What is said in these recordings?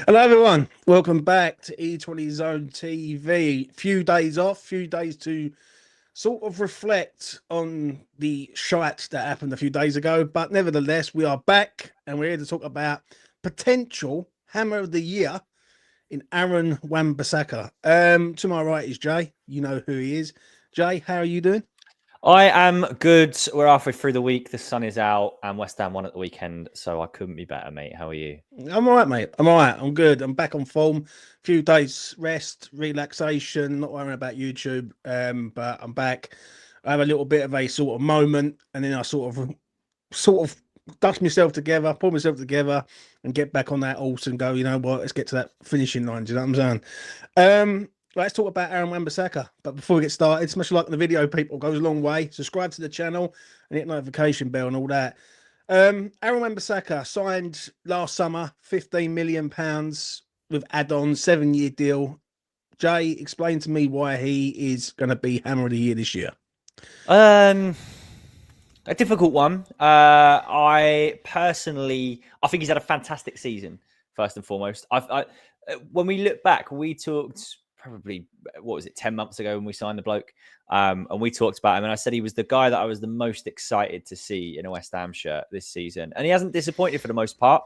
Hello, everyone. Welcome back to E20 Zone TV. Few days off, few days to sort of reflect on the shite that happened a few days ago. But nevertheless, we are back and we're here to talk about potential Hammer of the Year in Aaron Wan-Bissaka. To my right is Jay. You know who he is. Jay, how are you doing? I am good. We're halfway through the week. The sun is out, and West Ham won at the weekend, so I couldn't be better, mate. How are you? I'm all right, mate. I'm all right. I'm good. I'm back on form. Few days rest, relaxation, not worrying about YouTube. But I'm back. I have a little bit of a sort of moment, and then I sort of dust myself together, pull myself together, and get back on that horse and go. You know what? Let's get to that finishing line. Do you know what I'm saying? Let's talk about Aaron Wan-Bissaka. But before we get started, smash a like on the video, people. It goes a long way. Subscribe to the channel and hit notification bell and all that. Aaron Wan-Bissaka signed last summer, £15 million with add-on, 7-year deal. Jay, explain to me why he is going to be Hammer of the Year this year. Um, a difficult one. I think he's had a fantastic season. First and foremost, when we look back, we talked probably 10 months ago when we signed the bloke, and we talked about him, and I said he was the guy that I was the most excited to see in a West Ham shirt this season, and he hasn't disappointed for the most part.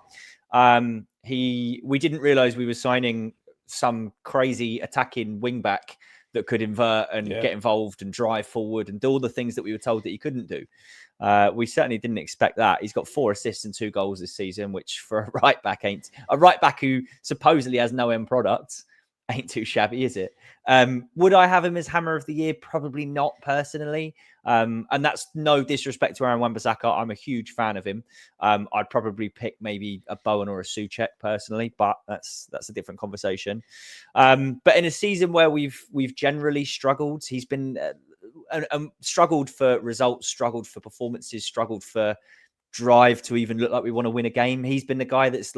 We didn't realise we were signing some crazy attacking wing back that could invert and get involved and drive forward and do all the things that we were told that he couldn't do. We certainly didn't expect that. He's got 4 assists and 2 goals this season, which for a right back who supposedly has no end product ain't too shabby, is it? Would I have him as Hammer of the Year? Probably not, personally. And that's no disrespect to Aaron Wan-Bissaka. I'm a huge fan of him. I'd probably pick maybe a Bowen or a Souček personally, but that's a different conversation. But in a season where we've generally struggled, he's been struggled for results, struggled for performances, struggled for drive to even look like we want to win a game. He's been the guy that's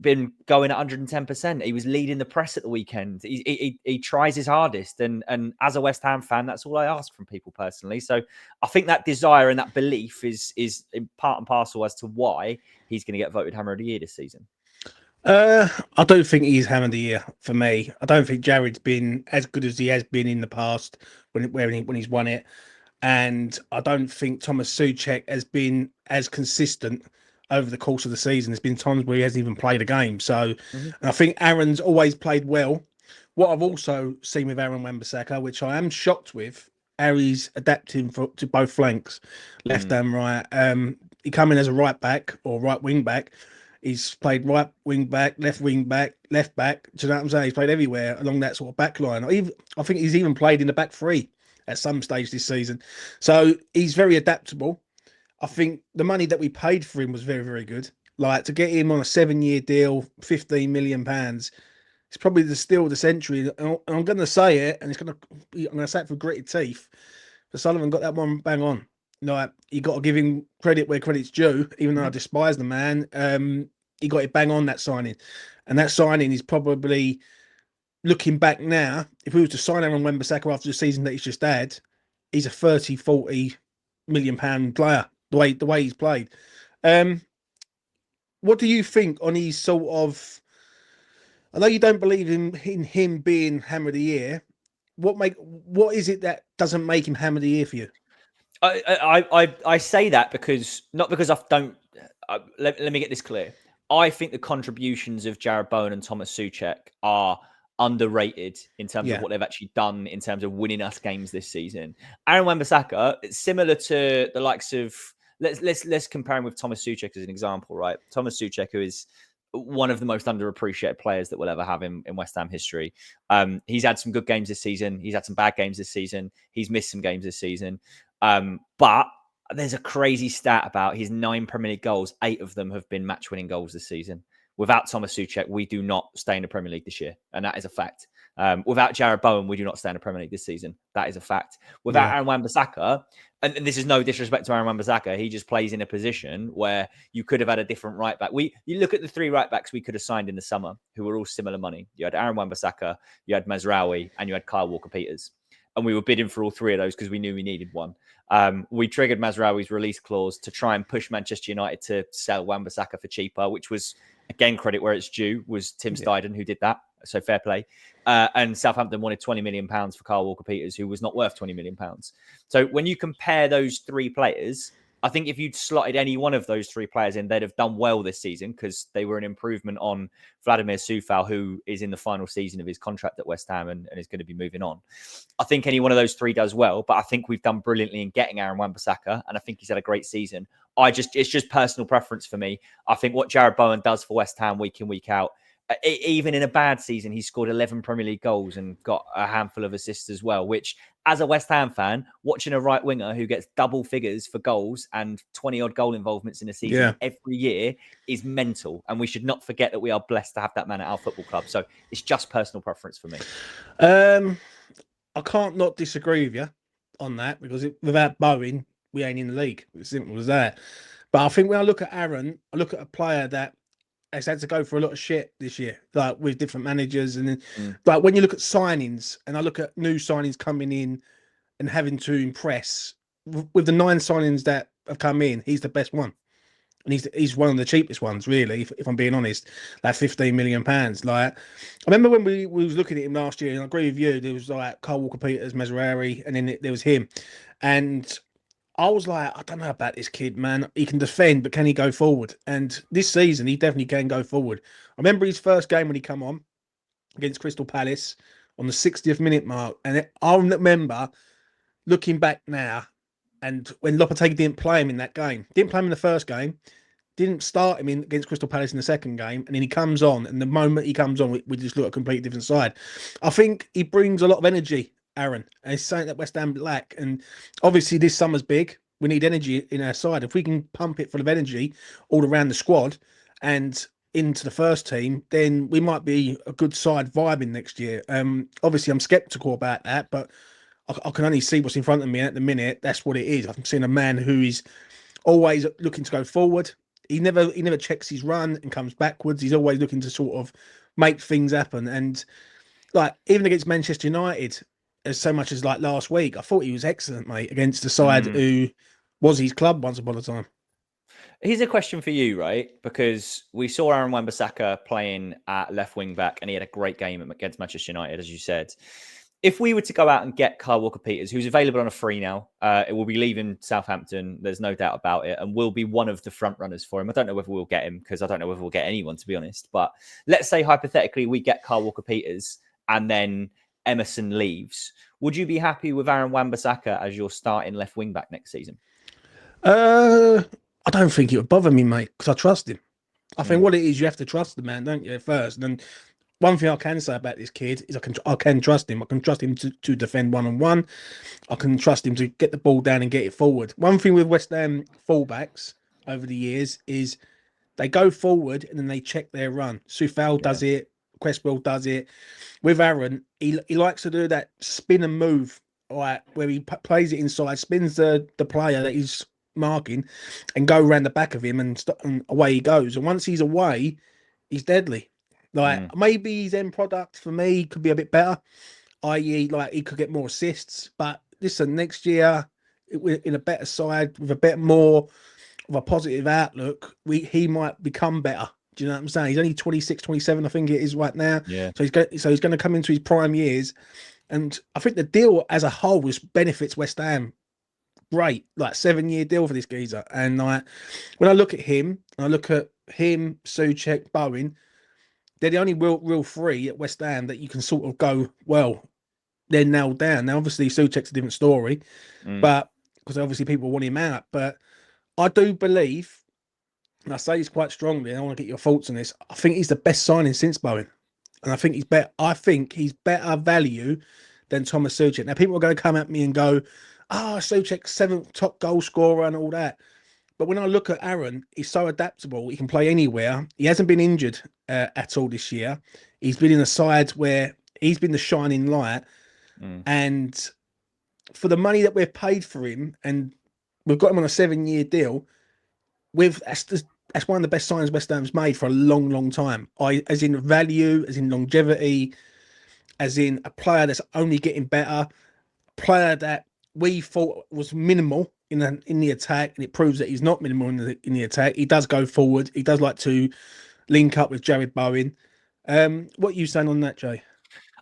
been going at 110%. He was leading the press at the weekend. He tries his hardest, and as a West Ham fan, that's all I ask from people personally. So I think that desire and that belief is part and parcel as to why he's going to get voted Hammer of the Year this season. I don't think he's Hammer of the Year for me. I don't think Jared's been as good as he has been in the past when he's won it, and I don't think Thomas Souček has been as consistent over the course of the season. There's been times where he hasn't even played a game. So I think Aaron's always played well. What I've also seen with Aaron Wan-Bissaka, which I am shocked with, Harry's adapting to both flanks, left and right. He come in as a right back or right wing back. He's played right wing back, left wing back, left back. Do you know what I'm saying? He's played everywhere along that sort of back line. I think he's even played in the back three at some stage this season. So he's very adaptable. I think the money that we paid for him was very, very good. Like to get him on a 7-year deal, £15 million. It's probably the steal of the century. And I'm going to say it, and I'm going to say it for gritted teeth. But Sullivan got that one bang on. Like you got to give him credit where credit's due, even though I despise the man. He got it bang on, that signing, and that signing is probably, looking back now, if we were to sign Aaron Wan-Bissaka after the season that he's just had, he's a 30-40 million pound player. The way he's played. What do you think on his sort of? I know you don't believe in him being Hammer of the Year. What is it that doesn't make him Hammer of the Year for you? I say that because not because I don't. Let me get this clear. I think the contributions of JARROD Bowen and Thomas Souček are underrated in terms of what they've actually done in terms of winning us games this season. Aaron Wan-Bissaka, it's similar to the likes of let's compare him with Thomas Souček as an example, right? Thomas Souček, who is one of the most underappreciated players that we'll ever have in West Ham history. He's had some good games this season. He's had some bad games this season. He's missed some games this season. But there's a crazy stat about his 9 Premier League goals. 8 of them have been match-winning goals this season. Without Thomas Souček, we do not stay in the Premier League this year. And that is a fact. Without JARROD Bowen, we do not stay in the Premier League this season. That is a fact. Without Aaron Wan-Bissaka, and this is no disrespect to Aaron Wan-Bissaka, he just plays in a position where you could have had a different right back. You look at the 3 right backs we could have signed in the summer, who were all similar money. You had Aaron Wan-Bissaka, you had Mazraoui, and you had Kyle Walker-Peters. and we were bidding for all three of those because we knew we needed one. We triggered Mazraoui's release clause to try and push Manchester United to sell Wan-Bissaka for cheaper, which was, again, credit where it's due, was Tim Steidten who did that. So fair play. And Southampton wanted £20 million for Kyle Walker-Peters, who was not worth £20 million. So when you compare those three players, I think if you'd slotted any one of those three players in, they'd have done well this season because they were an improvement on Vladimir Coufal, who is in the final season of his contract at West Ham and is going to be moving on. I think any one of those three does well, but I think we've done brilliantly in getting Aaron Wan-Bissaka, and I think he's had a great season. It's just personal preference for me. I think what Jarrod Bowen does for West Ham week in, week out, even in a bad season, he scored 11 Premier League goals and got a handful of assists as well, which, as a West Ham fan, watching a right winger who gets double figures for goals and 20-odd goal involvements in a season every year is mental. And we should not forget that we are blessed to have that man at our football club. So it's just personal preference for me. I can't not disagree with you on that because without Bowen, we ain't in the league. It's simple as that. But I think when I look at Aaron, I look at a player that has had to go for a lot of shit this year, like with different managers. And then, like when you look at signings, and I look at new signings coming in and having to impress, with the 9 signings that have come in, he's the best one. And he's one of the cheapest ones, really, if I'm being honest. Like £15 million. Like, I remember when we was looking at him last year, and I agree with you, there was like Kyle Walker-Peters, Mazraoui, and then there was him. And I was like, I don't know about this kid, man. He can defend, but can he go forward? And this season, he definitely can go forward. I remember his first game when he come on against Crystal Palace on the 60th minute mark. And I remember looking back now, and when Lopetegui didn't play him in that game, didn't play him in the first game, didn't start him in against Crystal Palace in the second game, and then he comes on, and the moment he comes on, we just look at a completely different side. I think he brings a lot of energy, Aaron, and it's something that West Ham lack. And obviously this summer's big. We need energy in our side. If we can pump it full of energy all around the squad and into the first team, then we might be a good side vibing next year. Obviously I'm skeptical about that, but I can only see what's in front of me at the minute. That's what it is. I'm seeing a man who is always looking to go forward. He never checks his run and comes backwards. He's always looking to sort of make things happen. And like even against Manchester United, as so much as like last week, I thought he was excellent, mate, against the side who was his club once upon a time. Here's a question for you, right? Because we saw Aaron Wan-Bissaka playing at left wing back, and he had a great game against Manchester United, as you said. If we were to go out and get Kyle Walker-Peters, who's available on a free now, it will be leaving Southampton. There's no doubt about it, and will be one of the front runners for him. I don't know whether we'll get him because I don't know whether we'll get anyone, to be honest. But let's say hypothetically we get Kyle Walker-Peters and then Emerson leaves. Would you be happy with Aaron Wan-Bissaka as your starting left wing back next season? I don't think it would bother me, mate, because I trust him. I think what it is, you have to trust the man, don't you, first? And one thing I can say about this kid is I can trust him. I can trust him to defend one-on-one. I can trust him to get the ball down and get it forward. One thing with West Ham fullbacks over the years is they go forward and then they check their run. Coufal does it. Cresswell does it. With Aaron, he likes to do that spin and move, right, where he plays it inside, spins the player that he's marking and go around the back of him and away he goes. And once he's away, he's deadly. Like maybe his end product for me could be a bit better, i.e. like he could get more assists. But listen, next year in a better side with a bit more of a positive outlook, he might become better. Do you know what I'm saying? He's only 26, 27, I think it is right now. Yeah. So he's going to come into his prime years. And I think the deal as a whole benefits West Ham. Great, like 7-year deal for this geezer. And when I look at him, Souček, Bowen, they're the only real three at West Ham that you can sort of go, well, they're nailed down. Now, obviously, Souček's a different story, but because obviously people want him out. But I do believe, and I say this quite strongly, and I want to get your thoughts on this, I think he's the best signing since Bowen. And I think he's better value than Thomas Souček. Now, people are going to come at me and go, Souček's 7th top goal scorer and all that. But when I look at Aaron, he's so adaptable. He can play anywhere. He hasn't been injured at all this year. He's been in a side where he's been the shining light. And for the money that we've paid for him, and we've got him on a 7-year deal, that's one of the best signings West Ham's made for a long, long time. As in value, as in longevity, as in a player that's only getting better. player that we thought was minimal in the attack, and it proves that he's not minimal in the attack. He does go forward. He does like to link up with JARROD BOWEN. What are you saying on that, Jay?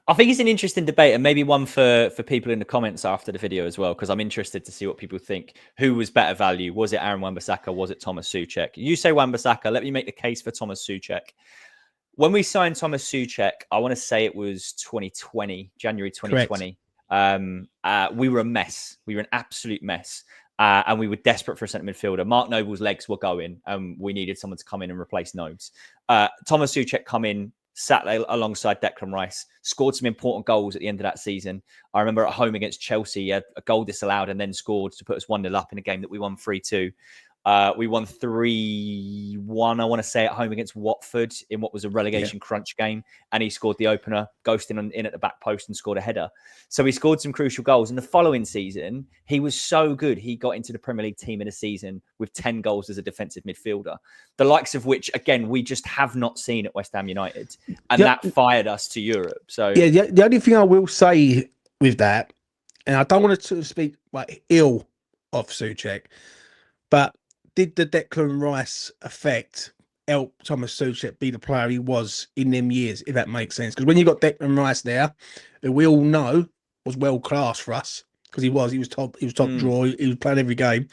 I think it's an interesting debate, and maybe one for people in the comments after the video as well, because I'm interested to see what people think. Who was better value? Was it Aaron Wan-Bissaka? Was it Thomas Souček? You say Wan-Bissaka. Let me make the case for Thomas Souček. When we signed Thomas Souček, I want to say it was 2020, January 2020. We were a mess. We were an absolute mess. And we were desperate for a centre midfielder. Mark Noble's legs were going, and we needed someone to come in and replace Nobes. Thomas Souček come in, sat alongside Declan Rice, scored some important goals at the end of that season. I remember at home against Chelsea, he had a goal disallowed and then scored to put us 1-0 up in a game that we won 3-2. We won 3-1, I want to say, at home against Watford in what was a relegation crunch game. And he scored the opener, ghosting in at the back post and scored a header. So he scored some crucial goals. And the following season, he was so good. He got into the Premier League team in a season with 10 goals as a defensive midfielder. The likes of which, again, we just have not seen at West Ham United. And that fired us to Europe. So yeah, the only thing I will say with that, and I don't want to speak like ill of Souček, but did the Declan Rice effect help Thomas Souček be the player he was in them years, if that makes sense? Because when you got Declan Rice there, who we all know was world class for us, because he was top draw, he was playing every game.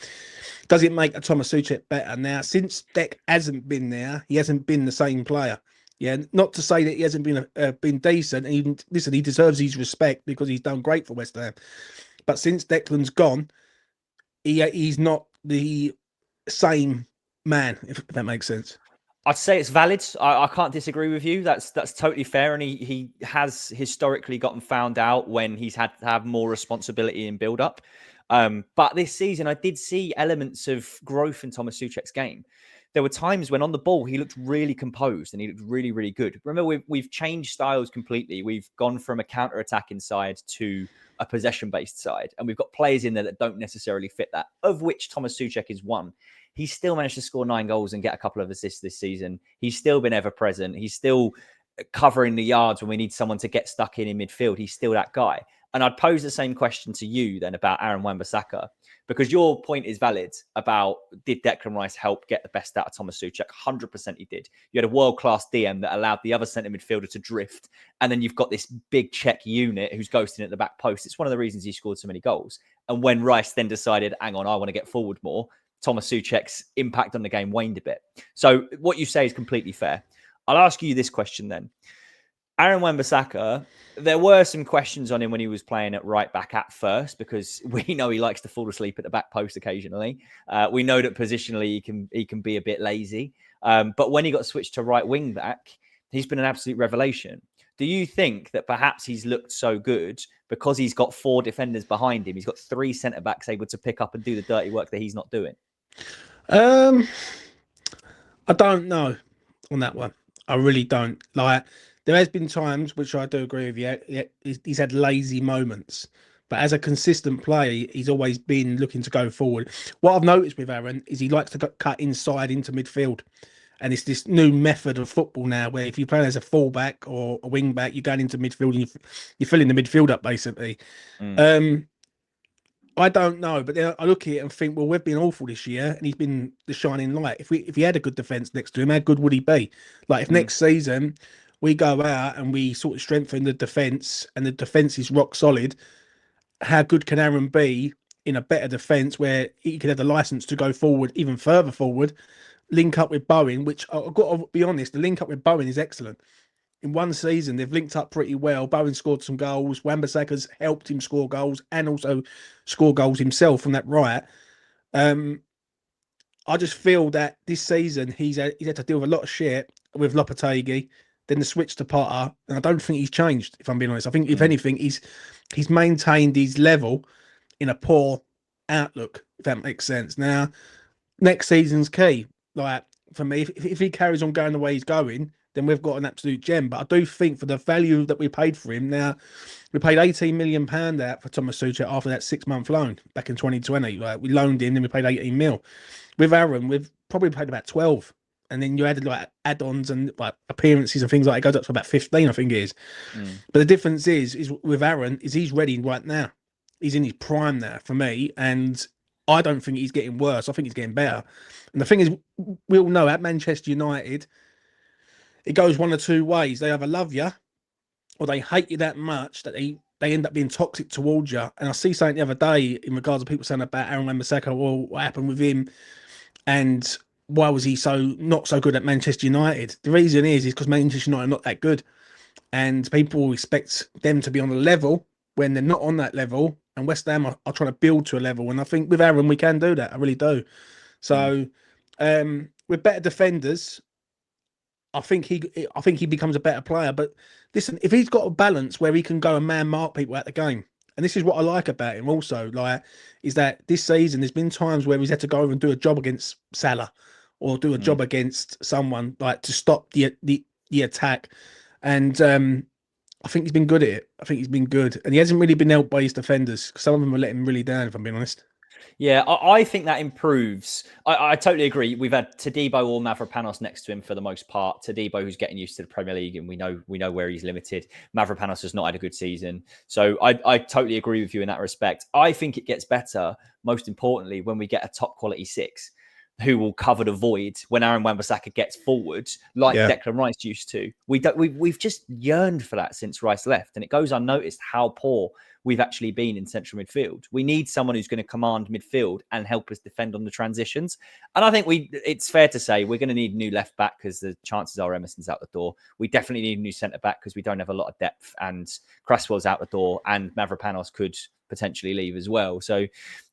Does it make a Thomas Souček better? Now, since Dec hasn't been there, he hasn't been the same player. Yeah, not to say that he hasn't been decent. And even listen, he deserves his respect because he's done great for West Ham. But since Declan's gone, he's not the same man, if that makes sense. I'd say it's valid. I can't disagree with you. That's totally fair. And he has historically gotten found out when he's had to have more responsibility in build up. But this season, I did see elements of growth in Thomas Souček's game. There were times when on the ball, he looked really composed and he looked really, really good. Remember, we've changed styles completely. We've gone from a counter-attacking side to a possession-based side. And we've got players in there that don't necessarily fit that, of which Thomas Souček is one. He's still managed to score 9 goals and get a couple of assists this season. He's still been ever present. He's still covering the yards when we need someone to get stuck in midfield. He's still that guy. And I'd pose the same question to you then about Aaron Wan-Bissaka, because your point is valid about did Declan Rice help get the best out of Thomas Souček? 100% he did. You had a world-class DM that allowed the other centre midfielder to drift. And then you've got this big Czech unit who's ghosting at the back post. It's one of the reasons he scored so many goals. And when Rice then decided, hang on, I want to get forward more, Thomas Souček's impact on the game waned a bit. So what you say is completely fair. I'll ask you this question then. Aaron Wan-Bissaka, there were some questions on him when he was playing at right back at first, because we know he likes to fall asleep at the back post occasionally. We know that positionally he can be a bit lazy. But when he got switched to right wing back, he's been an absolute revelation. Do you think that perhaps he's looked so good because he's got 4 defenders behind him? He's got 3 centre backs able to pick up and do the dirty work that he's not doing. I don't know on that one. I really don't. Like, there has been times, which I do agree with you, he's had lazy moments. But as a consistent player, he's always been looking to go forward. What I've noticed with Aaron is he likes to cut inside into midfield. And it's this new method of football now where if you play as a fullback or a wing back, you're going into midfield and you're filling the midfield up, basically. I don't know, but then I look at it and think, well, we've been awful this year, and he's been the shining light. If he had a good defence next to him, how good would he be? Like, if next season we go out and we sort of strengthen the defence, and the defence is rock solid, how good can Aaron be in a better defence where he could have the licence to go forward, even further forward, link up with Bowen, which I've got to be honest, the link up with Bowen is excellent. In one season, they've linked up pretty well. Bowen scored some goals. Wan-Bissaka's helped him score goals and also score goals himself from that right. I just feel that this season he's had to deal with a lot of shit with Lopetegui, then the switch to Potter, and I don't think he's changed, if I'm being honest. I think, if anything, he's maintained his level in a poor outlook, if that makes sense. Now, next season's key. Like, for me, if he carries on going the way he's going, then we've got an absolute gem. But I do think for the value that we paid for him, now we paid £18 million out for Thomas Souček after that 6-month loan back in 2020. Like, we loaned him, then we paid 18 mil. With Aaron, we've probably paid about 12. And then you added like add-ons and like appearances and things like that. It goes up to about 15, I think it is. But the difference is with Aaron, is he's ready right now. he's in his prime now for me, and I don't think he's getting worse. I think he's getting better. And the thing is, we all know at Manchester United, it goes one or two ways. They either love you or they hate you that much that they end up being toxic towards you. And I see something the other day in regards to people saying about Aaron Wan-Bissaka, well, what happened with him, and why was he not so good at Manchester United? The reason is because Manchester United are not that good, and people expect them to be on a level when they're not on that level. And West Ham are trying to build to a level, and I think with Aaron we can do that. I really do. So with better defenders, I think he becomes a better player. But listen, if he's got a balance where he can go and man mark people at the game, and this is what I like about him also, like, is that this season there's been times where he's had to go over and do a job against Salah or do a job against someone, like, to stop the attack. And I think he's been good at it. I think he's been good, and he hasn't really been helped by his defenders. Some of them are letting him really down, if I'm being honest. Yeah, I think that improves. I totally agree. We've had Todibo or Mavropanos next to him for the most part. Todibo, who's getting used to the Premier League, and we know where he's limited. Mavropanos has not had a good season. So I totally agree with you in that respect. I think it gets better, most importantly, when we get a top quality six who will cover the void when Aaron Wan-Bissaka gets forward, like Declan Rice used to. We've just yearned for that since Rice left, and it goes unnoticed how poor we've actually been in central midfield. We need someone who's going to command midfield and help us defend on the transitions. And I think it's fair to say we're going to need a new left back because the chances are Emerson's out the door. We definitely need a new centre back because we don't have a lot of depth, and Cresswell's out the door, and Mavropanos could potentially leave as well. So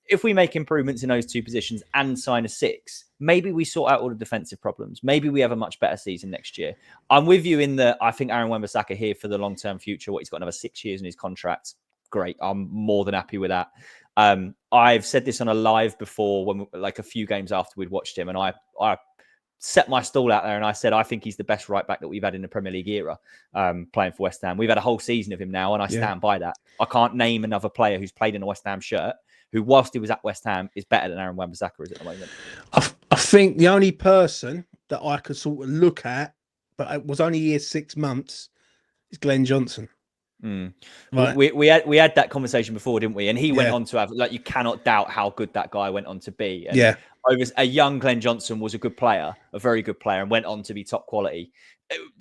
if we make improvements in those two positions and sign a six, maybe we sort out all the defensive problems. Maybe we have a much better season next year. I'm with you in that I think Aaron Wan-Bissaka here for the long-term future. He's got another 6 years in his contract. Great. I'm more than happy with that. I've said this on a live before, when like a few games after we'd watched him, and I set my stall out there and I said I think he's the best right back that we've had in the Premier League era, playing for West Ham. We've had a whole season of him now, and I stand by that. I can't name another player who's played in a West Ham shirt who, whilst he was at West Ham, is better than Aaron Wan-Bissaka is at the moment. I think the only person that I could sort of look at, but it was only here 6 months, is Glenn Johnson. Right. We had that conversation before, didn't we? And he went on to have, like, you cannot doubt how good that guy went on to be. And a young Glenn Johnson was a good player, a very good player, and went on to be top quality.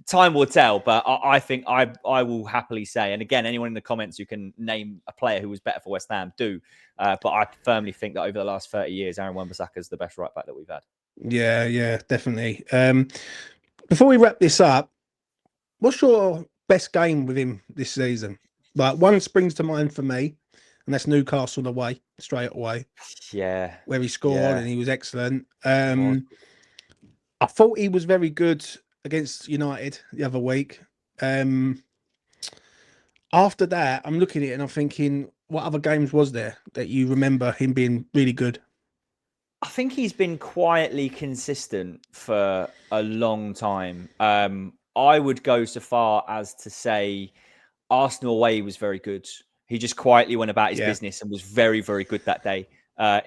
Time will tell, but I think I will happily say, and again, anyone in the comments who can name a player who was better for West Ham, do. But I firmly think that over the last 30 years, Aaron Wan-Bissaka is the best right back that we've had. Yeah, definitely. Before we wrap this up, what's your best game with him this season? Like, one springs to mind for me, and that's Newcastle away, straight away. Yeah. Where he scored and he was excellent. I thought he was very good against United the other week. After that, I'm looking at it and I'm thinking, what other games was there that you remember him being really good? I think he's been quietly consistent for a long time. I would go so far as to say Arsenal away was very good. He just quietly went about his business and was very, very good that day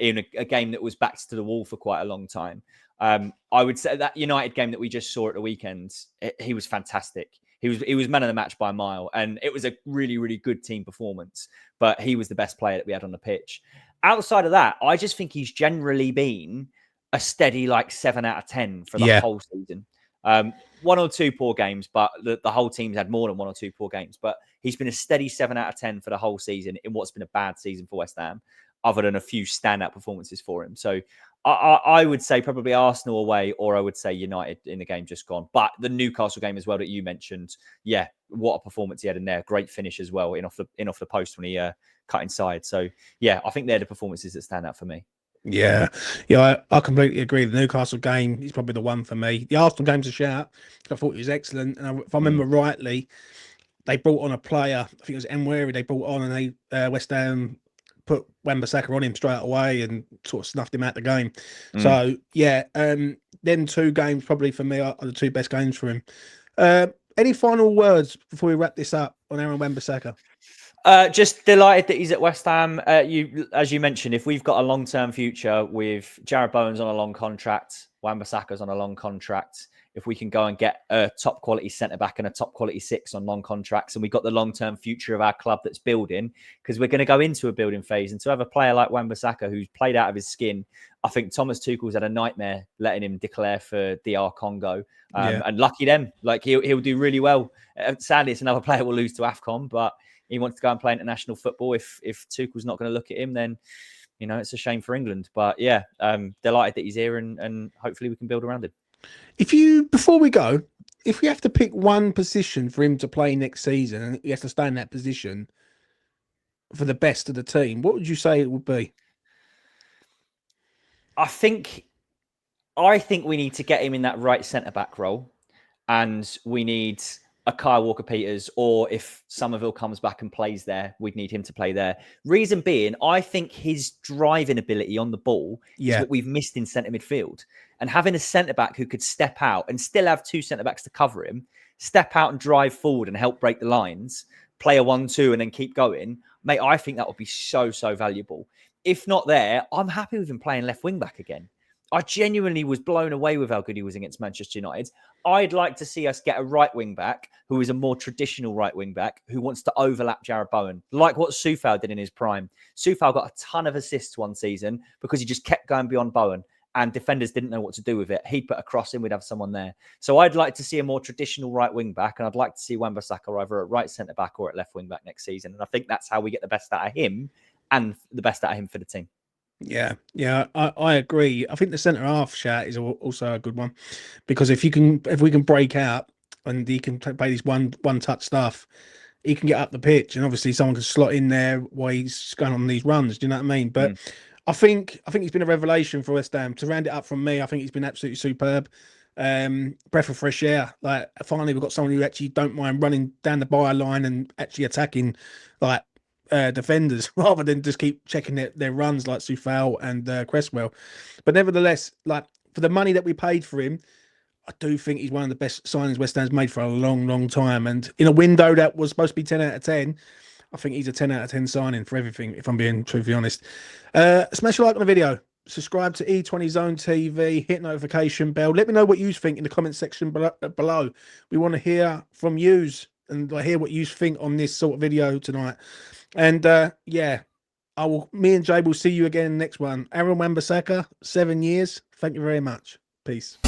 in a game that was backs to the wall for quite a long time. I would say that United game that we just saw at the weekend, he was fantastic. He was man of the match by a mile, and it was a really, really good team performance. But he was the best player that we had on the pitch. Outside of that, I just think he's generally been a steady, like, 7 out of 10 for the whole season. 1 or 2 poor games, but the whole team's had more than 1 or 2 poor games. But he's been a steady 7 out of 10 for the whole season in what's been a bad season for West Ham, other than a few standout performances for him. So I would say probably Arsenal away, or I would say United in the game just gone. But the Newcastle game as well that you mentioned, what a performance he had in there. Great finish as well, in off the post when he cut inside. So I think they're the performances that stand out for me. Yeah, I completely agree. The Newcastle game is probably the one for me. The Arsenal game's a shout. I thought he was excellent, and if I remember rightly, they brought on a player. I think it was Nweri. They brought on, and they West Ham put Wan-Bissaka on him straight away and sort of snuffed him out the game. So them 2 games probably for me are the 2 best games for him. Any final words before we wrap this up on Aaron Wan-Bissaka? Just delighted that he's at West Ham. As you mentioned, if we've got a long-term future with JARROD Bowen's on a long contract, Wan-Bissaka's on a long contract, if we can go and get a top quality centre back and a top quality 6 on non-contracts, and we got the long-term future of our club that's building, because we're going to go into a building phase. And to have a player like Wan-Bissaka who's played out of his skin, I think Thomas Tuchel's had a nightmare letting him declare for DR Congo. And lucky them, like he'll do really well. Sadly, it's another player we'll lose to AFCON, but he wants to go and play international football. If Tuchel's not going to look at him, then it's a shame for England. But yeah, delighted that he's here, and hopefully we can build around him. Before we go, if we have to pick one position for him to play next season, and he has to stay in that position for the best of the team, what would you say it would be? I think we need to get him in that right centre-back role, and we need a Kyle Walker-Peters, or if Somerville comes back and plays there, we'd need him to play there. Reason being, I think his driving ability on the ball is what we've missed in centre midfield. And having a centre-back who could step out and still have 2 centre-backs to cover him, step out and drive forward and help break the lines, play a 1-2 and then keep going, mate, I think that would be so, so valuable. If not there, I'm happy with him playing left wing-back again. I genuinely was blown away with how good he was against Manchester United. I'd like to see us get a right wing back who is a more traditional right wing back who wants to overlap JARROD Bowen, like what Soufal did in his prime. Soufal got a ton of assists one season because he just kept going beyond Bowen, and defenders didn't know what to do with it. He'd put a cross in, we'd have someone there. So I'd like to see a more traditional right wing back, and I'd like to see Wan-Bissaka either at right centre back or at left wing back next season. And I think that's how we get the best out of him and the best out of him for the team. Yeah, I agree. I think the centre half shout is also a good one, because if we can break out and he can play this one touch stuff, he can get up the pitch, and obviously someone can slot in there while he's going on these runs. Do you know what I mean? But I think he's been a revelation for West Ham. To round it up from me, I think he's been absolutely superb. Breath of fresh air. Like, finally we've got someone who actually don't mind running down the byline and actually attacking like defenders, rather than just keep checking their runs like Soufal and Cresswell. But nevertheless, like, for the money that we paid for him, I do think he's one of the best signings West Ham's made for a long, long time. And in a window that was supposed to be 10 out of 10, I think he's a 10 out of 10 signing for everything, if I'm being truthfully honest. Smash a like on the video. Subscribe to E20 Zone TV. Hit notification bell. Let me know what you think in the comment section below. We want to hear from yous and hear what you think on this sort of video tonight. And yeah, me and Jay will see you again in the next one. Aaron Wan-Bissaka, 7 years. Thank you very much. Peace.